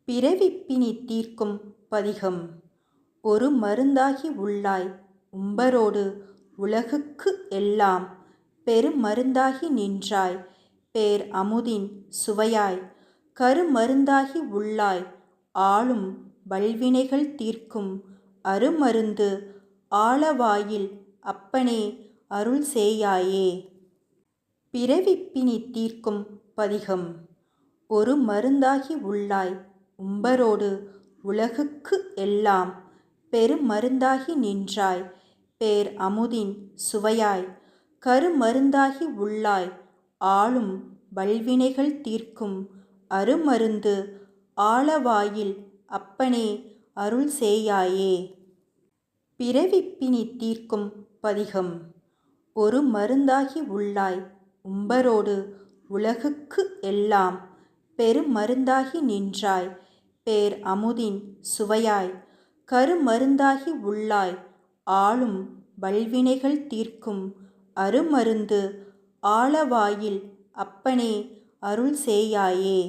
பிறவிப்பிணி தீர்க்கும் பதிகம். ஒரு மருந்தாகி உள்ளாய் உம்பரோடு உலகுக்கு எல்லாம், பெருமருந்தாகி நின்றாய் பேர் அமுதின் சுவையாய். கருமருந்தாகி உள்ளாய் ஆளும் வல்வினைகள் தீர்க்கும், அருமருந்து ஆலவாயில் அப்பனே அருள் சேயாயே. பிறவிப்பிணி தீர்க்கும் பதிகம். ஒரு மருந்தாகி உள்ளாய் உம்பரோடு உலகுக்கு எல்லாம், பெருமருந்தாகி நின்றாய் பேர் அமுதின் சுவையாய். கருமருந்தாகி உள்ளாய் ஆளும் வல்வினைகள் தீர்க்கும், அருமருந்து ஆலவாயில் அப்பனே அருள் சேயாயே. பிறவிப்பிணி தீர்க்கும் பதிகம். ஒரு மருந்தாகி உள்ளாய் உம்பரோடு உலகுக்கு எல்லாம், பெருமருந்தாகி நின்றாய் பேர் அமுதின் சுவையாய். கருமருந்தாகி உள்ளாய் ஆளும் வல்வினைகள் தீர்க்கும், அருமருந்து ஆலவாயில் அப்பனே அருள் சேயாயே.